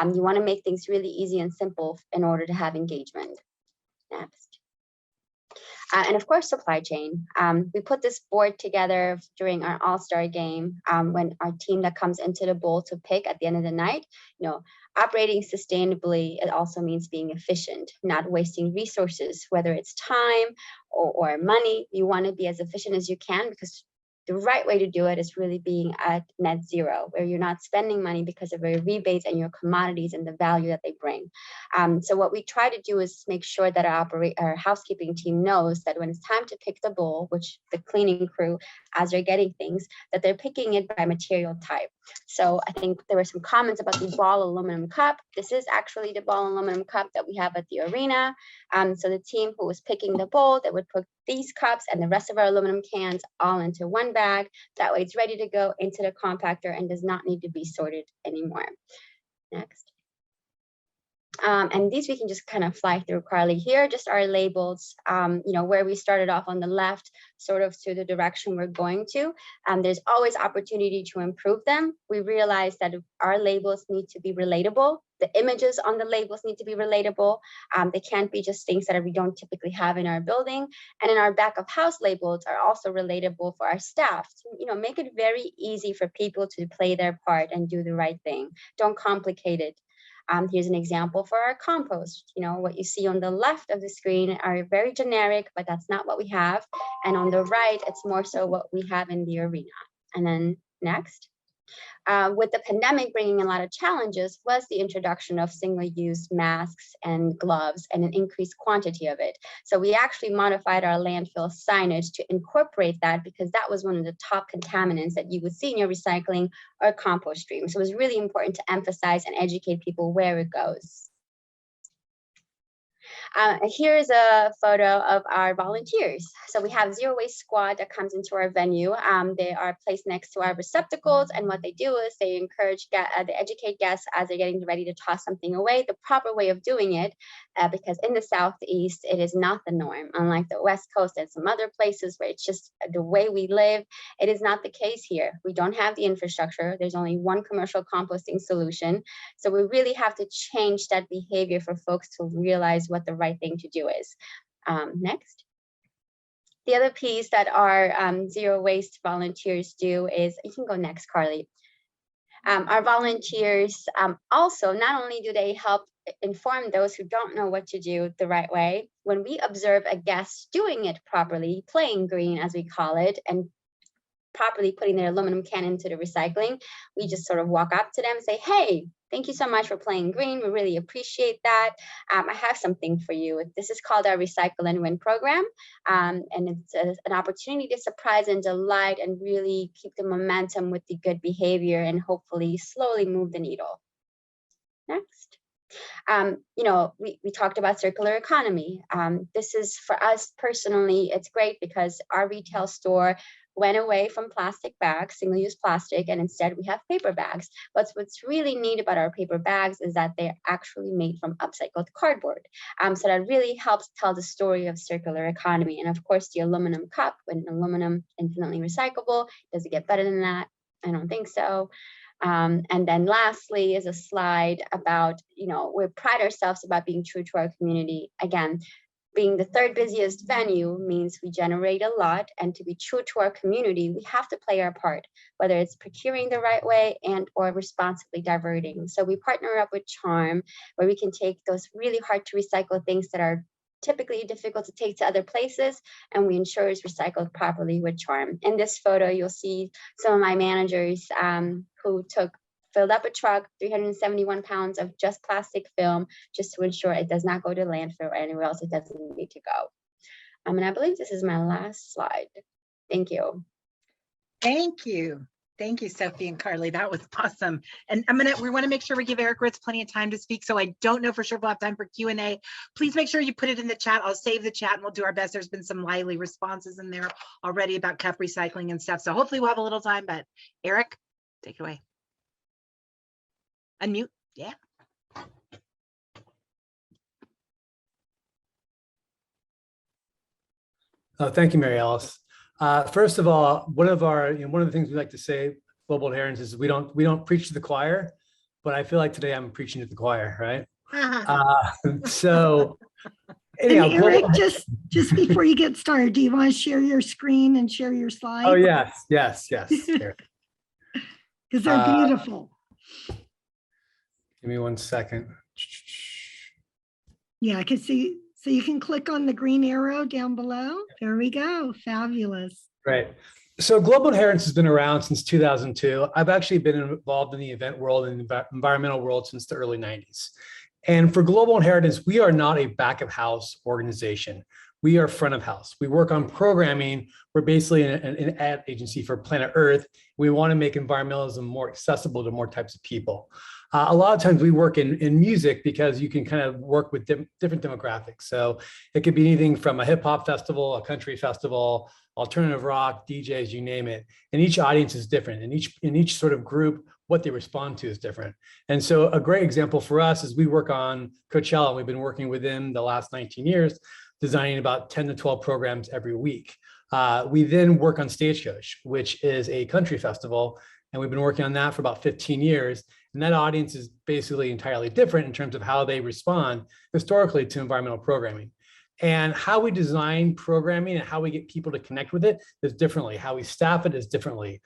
You want to make things really easy and simple in order to have engagement. Next. And of course, supply chain. We put this board together during our all-star game when our team that comes into the bowl to pick at the end of the night, you know, operating sustainably, it also means being efficient, not wasting resources, whether it's time or money. You want to be as efficient as you can because the right way to do it is really being at net zero, where you're not spending money because of your rebates and your commodities and the value that they bring. So what we try to do is make sure that our housekeeping team knows that when it's time to pick the bowl, which the cleaning crew, as they're getting things, that they're picking it by material type. So I think there were some comments about the ball aluminum cup. This is actually the ball aluminum cup that we have at the arena. So the team who was picking the bowl, they would put these cups and the rest of our aluminum cans all into one bag. That way it's ready to go into the compactor and does not need to be sorted anymore. Next. And these we can just kind of fly through, Carly. Here are just our labels, where we started off on the left, sort of to the direction we're going to. There's always opportunity to improve them. We realize that our labels need to be relatable. The images on the labels need to be relatable. They can't be just things that we don't typically have in our building. And in our back of house labels are also relatable for our staff. To, make it very easy for people to play their part and do the right thing. Don't complicate it. Here's an example for our compost. What you see on the left of the screen are very generic, but that's not what we have. And on the right, it's more so what we have in the arena. And then next. With the pandemic bringing a lot of challenges was the introduction of single-use masks and gloves and an increased quantity of it. So we actually modified our landfill signage to incorporate that, because that was one of the top contaminants that you would see in your recycling or compost stream. So it was really important to emphasize and educate people where it goes. Here's a photo of our volunteers. So we have Zero Waste Squad that comes into our venue. They are placed next to our receptacles, and what they do is they they educate guests as they're getting ready to toss something away, the proper way of doing it, because in the Southeast, it is not the norm. Unlike the West Coast and some other places where it's just the way we live, it is not the case here. We don't have the infrastructure. There's only one commercial composting solution. So we really have to change that behavior for folks to realize what the right thing to do is. Next. The other piece that our zero waste volunteers do is, you can go next, Carly. Our volunteers also, not only do they help inform those who don't know what to do the right way, when we observe a guest doing it properly, playing green as we call it, and properly putting their aluminum can into the recycling, we just sort of walk up to them and say, hey, thank you so much for playing green. We really appreciate that. I have something for you. This is called our Recycle and Win program. And it's an opportunity to surprise and delight and really keep the momentum with the good behavior and hopefully slowly move the needle. Next. We talked about circular economy. This is, for us personally, it's great because our retail store went away from plastic bags, single-use plastic, and instead we have paper bags. But what's really neat about our paper bags is that they're actually made from upcycled cardboard. So that really helps tell the story of circular economy. And of course, the aluminum cup, when aluminum infinitely recyclable, does it get better than that? I don't think so. And then lastly is a slide about, we pride ourselves about being true to our community. Again, being the third busiest venue means we generate a lot, and to be true to our community, we have to play our part, whether it's procuring the right way and or responsibly diverting. So we partner up with Charm, where we can take those really hard to recycle things that are typically difficult to take to other places, and we ensure it's recycled properly with Charm. In this photo, you'll see some of my managers who filled up a truck, 371 pounds of just plastic film, just to ensure it does not go to landfill or anywhere else it doesn't need to go. And I believe this is my last slide. Thank you. Thank you. Thank you, Sophie and Carly. That was awesome. And we want to make sure we give Eric Ritz plenty of time to speak. So I don't know for sure if we'll have time for Q&A. Please make sure you put it in the chat. I'll save the chat and we'll do our best. There's been some lively responses in there already about cup recycling and stuff. So hopefully we'll have a little time, but Eric, take it away. Unmute, yeah. Thank you, Mary Alice. First of all, one of the things we like to say, Global Inheritance, is we don't preach to the choir, but I feel like today I'm preaching to the choir, right? So anyhow, Eric, just before you get started, do you want to share your screen and share your slides? Oh yes. Because they're beautiful. Give me 1 second. Yeah, I can see. So you can click on the green arrow down below. There we go. Fabulous. Right. So Global Inheritance has been around since 2002. I've actually been involved in the event world and environmental world since the early 90s. And for Global Inheritance, we are not a back of house organization. We are front of house. We work on programming. We're basically an ad agency for planet Earth. We want to make environmentalism more accessible to more types of people. A lot of times we work in music because you can kind of work with different demographics. So it could be anything from a hip hop festival, a country festival, alternative rock, DJs, you name it. And each audience is different. And each sort of group, what they respond to is different. And so a great example for us is we work on Coachella. We've been working with them the last 19 years, designing about 10 to 12 programs every week. We then work on Stagecoach, which is a country festival. And we've been working on that for about 15 years. And that audience is basically entirely different in terms of how they respond historically to environmental programming. And how we design programming and how we get people to connect with it is differently. How we staff it is differently.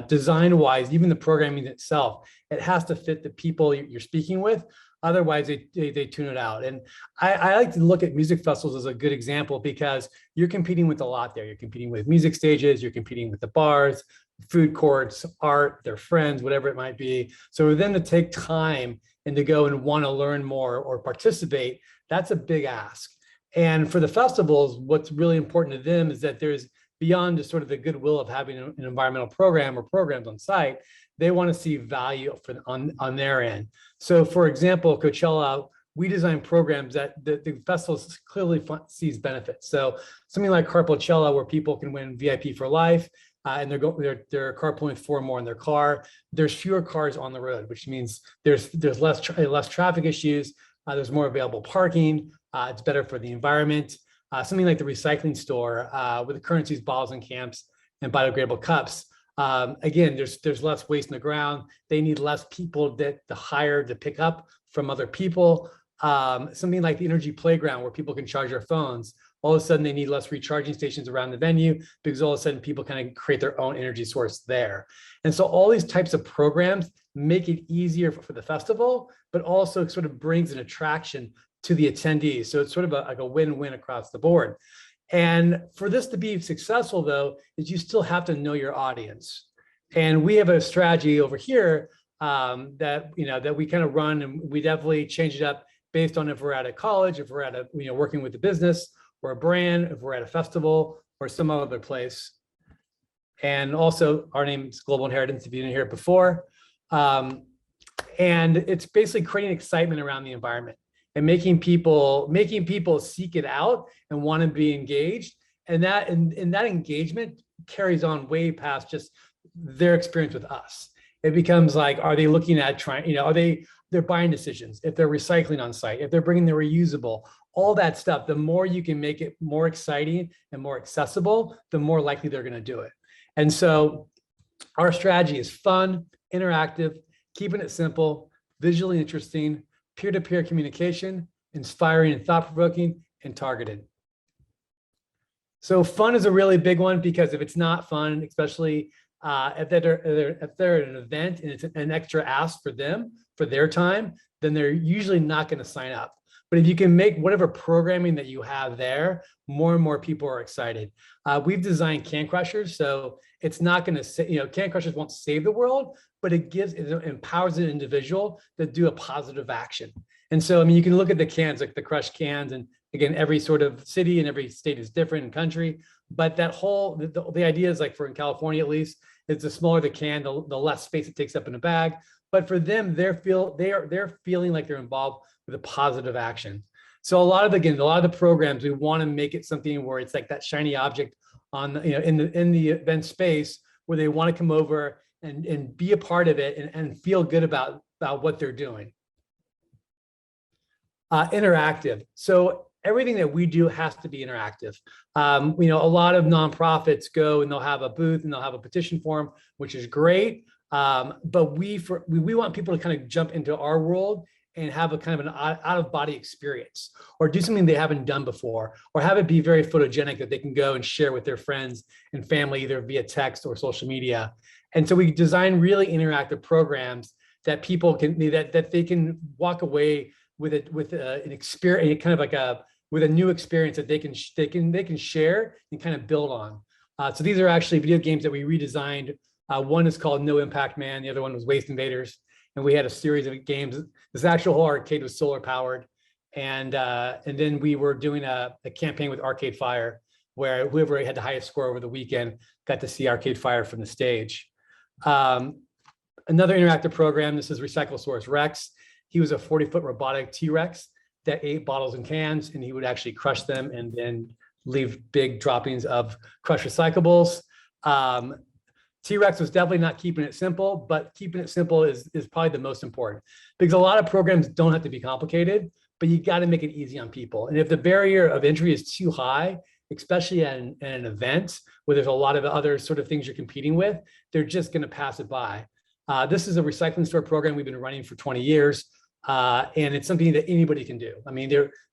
Design-wise, even the programming itself, it has to fit the people you're speaking with. Otherwise, they tune it out. And I like to look at music festivals as a good example because you're competing with a lot there. You're competing with music stages, you're competing with the bars, food courts, art, their friends, whatever it might be. So for them to take time and to go and want to learn more or participate, that's a big ask. And for the festivals, what's really important to them is that there's beyond just sort of the goodwill of having an environmental program or programs on site, they want to see value on their end. So for example, Coachella, we design programs that the festival clearly sees benefits. So something like Carpoolchella, where people can win VIP for life, and they're carpooling 4 more in their car. There's fewer cars on the road, which means there's less traffic issues. There's more available parking. It's better for the environment. Something like the recycling store with the currencies, bottles and cans, and biodegradable cups. Again, there's less waste in the ground. They need less people to hire to pick up from other people. Something like the energy playground where people can charge their phones. All of a sudden they need less recharging stations around the venue because all of a sudden people kind of create their own energy source there. And so all these types of programs make it easier for the festival, but also sort of brings an attraction to the attendees. So it's sort of like a win-win across the board. And for this to be successful though, is you still have to know your audience. And we have a strategy over here that we kind of run, and we definitely change it up based on if we're at a college, if we're at a, working with a business or a brand, if we're at a festival or some other place. And also our name is Global Inheritance, if you didn't hear it before. And it's basically creating excitement around the environment and making people seek it out and want to be engaged. And that engagement carries on way past just their experience with us. It becomes like, are they looking at trying, are they're buying decisions, if they're recycling on site, if they're bringing the reusable, all that stuff, the more you can make it more exciting and more accessible, the more likely they're going to do it. And so our strategy is fun, interactive, keeping it simple, visually interesting, peer-to-peer communication, inspiring and thought-provoking, and targeted. So fun is a really big one because if it's not fun, especially if they're at an event and it's an extra ask for them, for their time, then they're usually not going to sign up. But if you can make whatever programming that you have there, more and more people are excited. We've designed can crushers, so it's not going to say, can crushers won't save the world, but it empowers an individual to do a positive action. And so, I mean, you can look at the cans, like the crushed cans, and again, every sort of city and every state is different in country, but that whole, the idea is like in California at least, it's the smaller the can, the less space it takes up in a bag. But for them, they're feeling like they're involved with a positive action. So a lot of the programs, we want to make it something where it's like that shiny object on, in the event space where they want to come over and be a part of it and feel good about what they're doing. Interactive. So everything that we do has to be interactive. A lot of nonprofits go and they'll have a booth and they'll have a petition form, which is great. But we want people to kind of jump into our world and have a kind of an out-of-body experience, or do something they haven't done before, or have it be very photogenic that they can go and share with their friends and family, either via text or social media. And so we design really interactive programs that people can, that they can walk away with an experience, kind of like with a new experience that they can share and kind of build on. So these are actually video games that we redesigned. One is called No Impact Man. The other one was Waste Invaders. And we had a series of games. This actual whole arcade was solar powered. And then we were doing a campaign with Arcade Fire, where whoever had the highest score over the weekend got to see Arcade Fire from the stage. Another interactive program, this is Recyclosaurus Rex. He was a 40-foot robotic T-Rex that ate bottles and cans, and he would actually crush them and then leave big droppings of crushed recyclables. T-Rex was definitely not keeping it simple, but keeping it simple is probably the most important, because a lot of programs don't have to be complicated, but you got to make it easy on people. And if the barrier of entry is too high, especially at an event where there's a lot of other sort of things you're competing with, they're just going to pass it by. This is a recycling store program we've been running for 20 years, and it's something that anybody can do. I mean,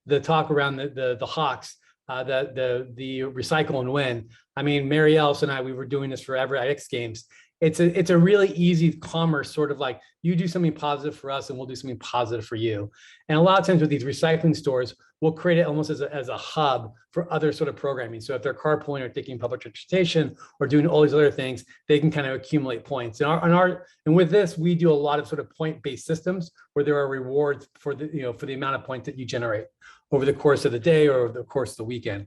the talk around the Hawks, the recycle and win. I mean, Mary Alice and I, we were doing this forever at X Games. It's a really easy commerce, sort of like, you do something positive for us and we'll do something positive for you. And a lot of times with these recycling stores, we'll create it almost as a hub for other sort of programming. So if they're carpooling or taking public transportation or doing all these other things, they can kind of accumulate points. And with this, we do a lot of sort of point-based systems where there are rewards for the amount of points that you generate over the course of the day or over the course of the weekend.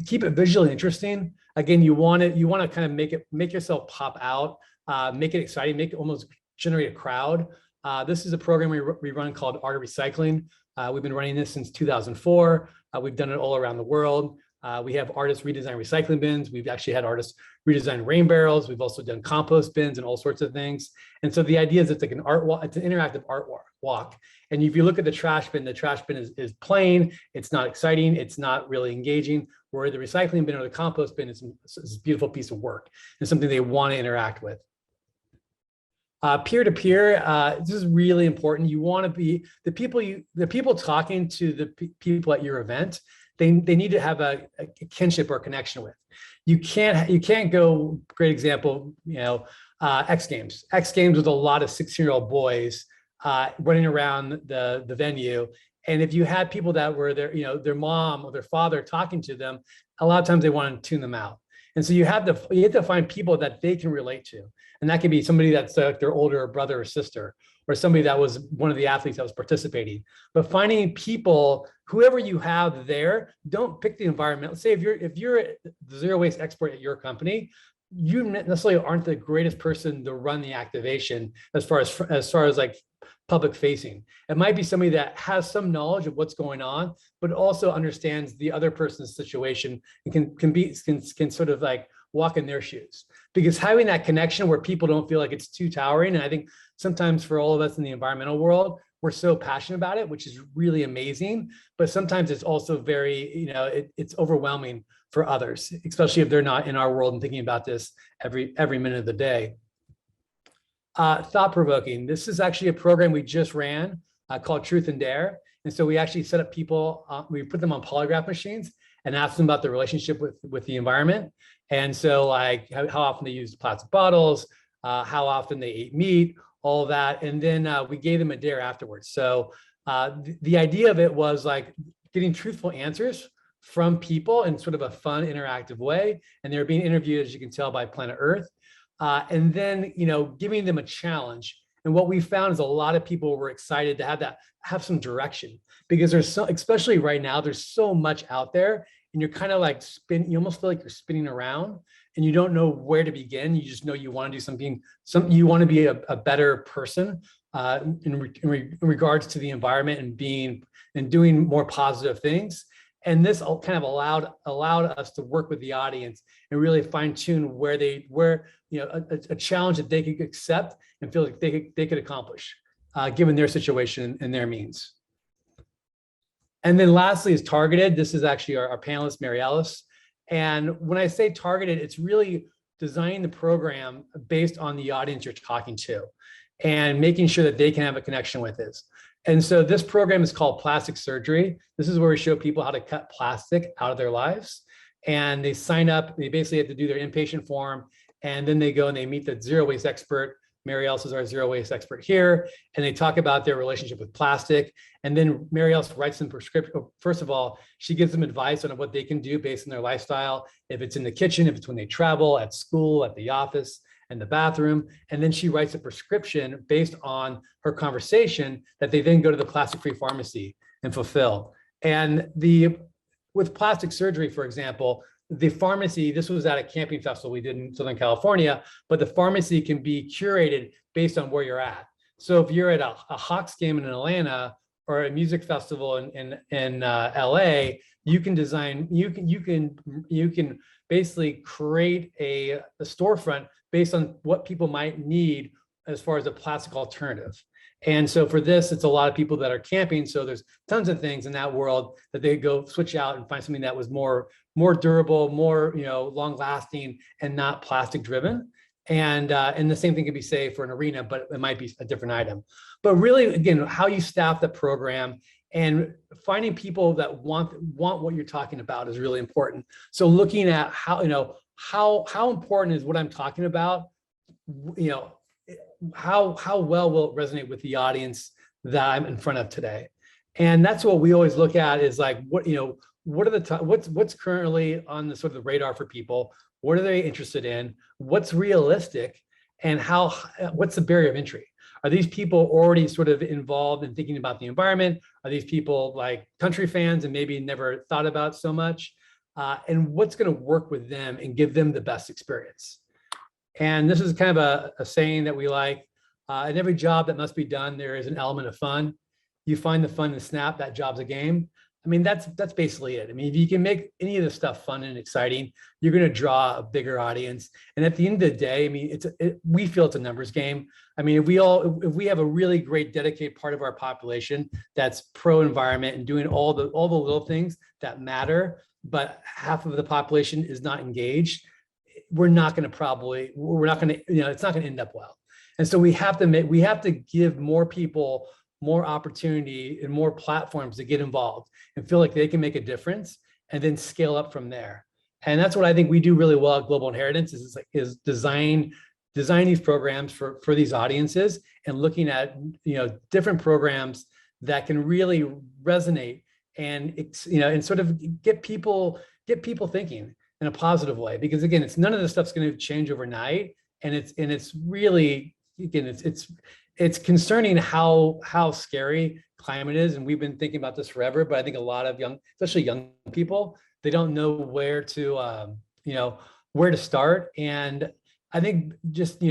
Keep it visually interesting. Again, you want to kind of make yourself pop out, make it exciting, make it almost generate a crowd. This is a program we run called Art of Recycling. We've been running this since 2004. We've done it all around the world. We have artists redesign recycling bins. We've actually had artists redesign rain barrels. We've also done compost bins and all sorts of things. And so the idea is it's like an art walk, it's an interactive art walk. And if you look at the trash bin is plain, it's not exciting, it's not really engaging, where the recycling bin or the compost bin is a beautiful piece of work and something they want to interact with. Peer-to-peer, this is really important. You want to be the people talking to the people at your event. They need to have a kinship or connection with. You can't go, great example, X Games. X Games with a lot of 16-year-old boys running around the venue. And if you had people that were their mom or their father talking to them, a lot of times they want to tune them out. And so you have to find people that they can relate to. And that can be somebody that's like their older brother or sister, or somebody that was one of the athletes that was participating. But finding people, whoever you have there, don't pick the environment. Let's say if you're the zero waste expert at your company, you necessarily aren't the greatest person to run the activation as far as like public facing. It might be somebody that has some knowledge of what's going on, but also understands the other person's situation and can sort of like walk in their shoes. Because having that connection where people don't feel like it's too towering, and I think sometimes for all of us in the environmental world, we're so passionate about it, which is really amazing, but sometimes it's also very, it's overwhelming for others, especially if they're not in our world and thinking about this every minute of the day. Thought-provoking. This is actually a program we just ran called Truth and Dare. And so we actually set up people, we put them on polygraph machines and asked them about their relationship with the environment. And so like how often they used plastic bottles, how often they ate meat, all of that. And then we gave them a dare afterwards. So the idea of it was like getting truthful answers from people in sort of a fun, interactive way. And they're being interviewed, as you can tell, by Planet Earth. And then, giving them a challenge. And what we found is a lot of people were excited to have some direction, because there's especially right now, there's so much out there and you're kind of like you almost feel like you're spinning around and you don't know where to begin. You just know you want to do something you want to be a better person in regards to the environment and doing more positive things. And this kind of allowed us to work with the audience and really fine tune a challenge that they could accept and feel like they could accomplish, given their situation and their means. And then lastly is targeted. This is actually our panelist, Mary Alice. And when I say targeted, it's really designing the program based on the audience you're talking to and making sure that they can have a connection with this. And so this program is called Plastic Surgery. This is where we show people how to cut plastic out of their lives. And they sign up, they basically have to do their inpatient form, and then they go and they meet the zero waste expert. Mary Alice is our zero waste expert here, and they talk about their relationship with plastic. And then Mary Alice writes them prescription. First of all, she gives them advice on what they can do based on their lifestyle, if it's in the kitchen, if it's when they travel, at school, at the office, and the bathroom. And then she writes a prescription based on her conversation that they then go to the plastic-free pharmacy. and fulfill. And with plastic surgery, for example, the pharmacy, this was at a camping festival we did in Southern California, but the pharmacy can be curated based on where you're at. So if you're at a Hawks game in Atlanta or a music festival in LA, you can design, you can basically create a storefront based on what people might need as far as a plastic alternative. And so for this, it's a lot of people that are camping. So there's tons of things in that world that they go switch out and find something that was more durable, more long lasting, and not plastic driven. And the same thing could be said for an arena, but it might be a different item. But really, again, how you staff the program and finding people that want what you're talking about is really important. So looking at how important is what I'm talking about, how well will it resonate with the audience that I'm in front of today. And that's what we always look at is like, what are what's currently on the sort of the radar for people? What are they interested in? What's realistic? And what's the barrier of entry? Are these people already sort of involved in thinking about the environment? Are these people like country fans and maybe never thought about so much? And what's going to work with them and give them the best experience? And this is kind of a saying that we like. In every job that must be done, there is an element of fun. You find the fun in Snap, that job's a game. I mean, that's basically it. I mean, if you can make any of this stuff fun and exciting, you're going to draw a bigger audience. And at the end of the day, I mean, we feel it's a numbers game. I mean, if we have a really great dedicated part of our population that's pro environment and doing all the little things that matter, but half of the population is not engaged, it's not going to end up well. And so we have to give more people more opportunity and more platforms to get involved and feel like they can make a difference and then scale up from there. And that's what I think we do really well at Global Inheritance is design these programs for these audiences and looking at different programs that can really resonate and sort of get people thinking in a positive way. Because again, none of this stuff's going to change overnight, and it's really, again, it's concerning how scary climate is. And we've been thinking about this forever, but I think a lot of especially young people, they don't know where to start. And I think just,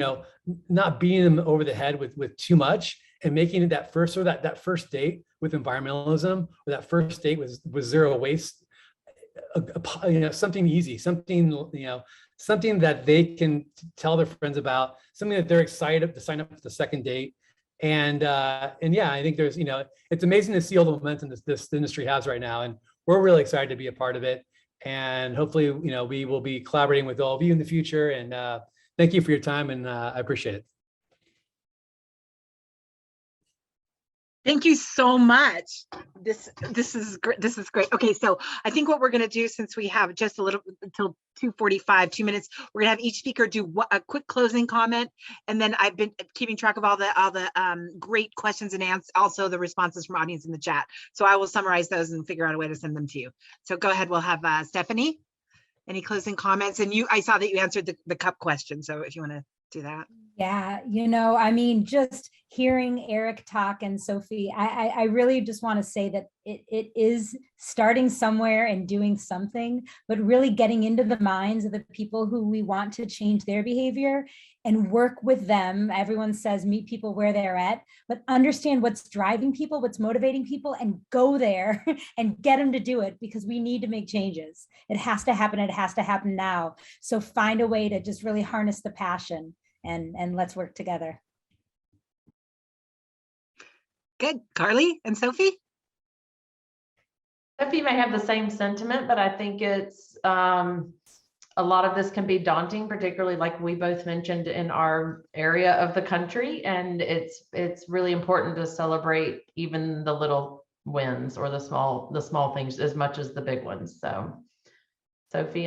not beating them over the head with too much and making it that first date with environmentalism, or that first date with zero waste, something easy, something that they can tell their friends about, something that they're excited to sign up for the second date. And yeah, I think there's, it's amazing to see all the momentum this industry has right now. And we're really excited to be a part of it. And hopefully, we will be collaborating with all of you in the future. And thank you for your time, and I appreciate it. Thank you so much. This is great. This is great. Okay, so I think what we're going to do, since we have just a little until 2:45, 2 minutes, we're going to have each speaker do a quick closing comment, and then I've been keeping track of all the great questions and answers, also the responses from audience in the chat. So I will summarize those and figure out a way to send them to you. So go ahead. We'll have Stephanie. Any closing comments? And I saw that you answered the cup question. So if you want to do that. Yeah, I mean, just hearing Eric talk and Sophie, I really just want to say that it is starting somewhere and doing something, but really getting into the minds of the people who we want to change their behavior and work with them. Everyone says meet people where they're at, but understand what's driving people, what's motivating people, and go there and get them to do it, because we need to make changes. It has to happen. It has to happen now. So find a way to just really harness the passion. And let's work together. Good. Carly and Sophie? Sophie may have the same sentiment, but I think it's a lot of this can be daunting, particularly like we both mentioned in our area of the country. And it's really important to celebrate even the little wins or the small things as much as the big ones. So Sophie,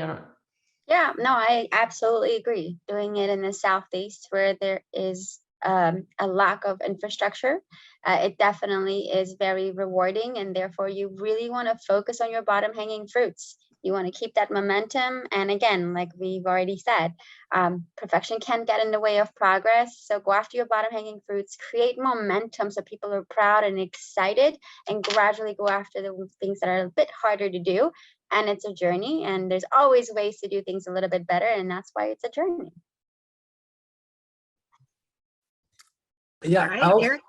Yeah, no, I absolutely agree. Doing it in the Southeast where there is a lack of infrastructure, it definitely is very rewarding, and therefore you really want to focus on your bottom hanging fruits. You want to keep that momentum. And again, like we've already said, perfection can get in the way of progress. So go after your bottom hanging fruits, create momentum so people are proud and excited, and gradually go after the things that are a bit harder to do. And it's a journey, and there's always ways to do things a little bit better. And that's why it's a journey. Yeah, All right, Eric.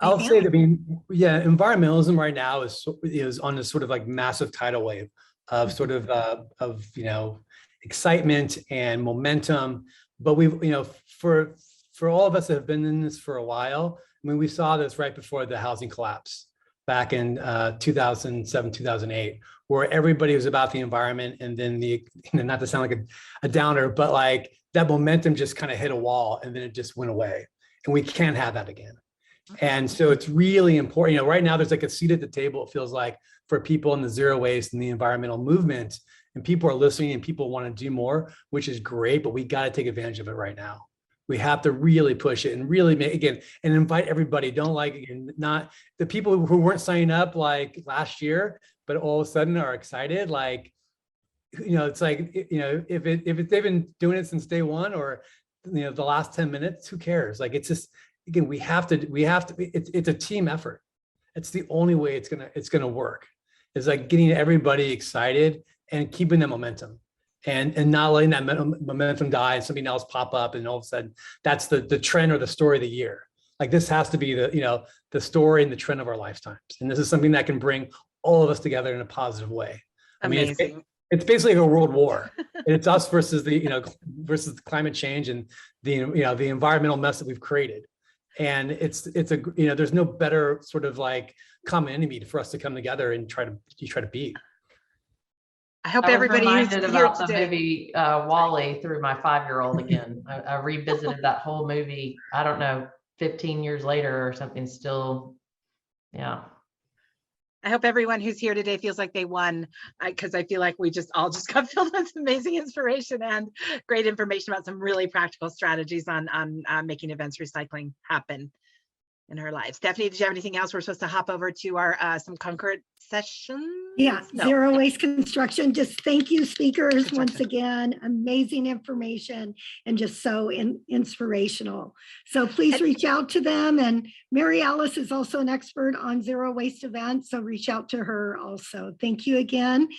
I'll anything say else? that, I mean, yeah, environmentalism right now is on this sort of like massive tidal wave of sort of you know, excitement and momentum. But we've, you know, for all of us that have been in this for a while, I mean, we saw this right before the housing collapse back in 2007, 2008, where everybody was about the environment, and then the, you know, not to sound like a downer, but like that momentum just kind of hit a wall and then it just went away, and we can't have that again. And so it's really important, you know, right now there's like a seat at the table, it feels like, for people in the zero waste and the environmental movement, and people are listening and people want to do more, which is great, but we got to take advantage of it right now. We have to really push it and really make, again, and invite everybody. Don't like, again, not the people who weren't signing up like last year, but all of a sudden are excited. Like, you know, it's like, you know, if they've been doing it since day one, or, you know, the last 10 minutes, who cares? Like, it's just, again, we have to, it's a team effort. It's the only way it's gonna work. It's like getting everybody excited and keeping the momentum, and not letting that momentum die and something else pop up, and all of a sudden that's the trend or the story of the year. Like, this has to be the, you know, the story and the trend of our lifetimes. And this is something that can bring all of us together in a positive way. Amazing. I mean, it's basically like a world war, and it's us versus the, you know, versus the climate change and the, you know, the environmental mess that we've created. And it's a, you know, there's no better sort of like common enemy for us to come together and try to beat. I hope I was everybody who's reminded here about the today. movie Wall-E through my 5-year-old again. I revisited that whole movie, I don't know, 15 years later or something still. Yeah. I hope everyone who's here today feels like they won, because I feel like we all just got filled with amazing inspiration and great information about some really practical strategies on making events recycling happen in our lives. Stephanie, did you have anything else? We're supposed to hop over to our some concurrent sessions. Yeah, No. zero waste construction. Just thank you, speakers, once again. Amazing information and just so inspirational. So please reach out to them. And Mary Alice is also an expert on zero waste events, so reach out to her also. Thank you again.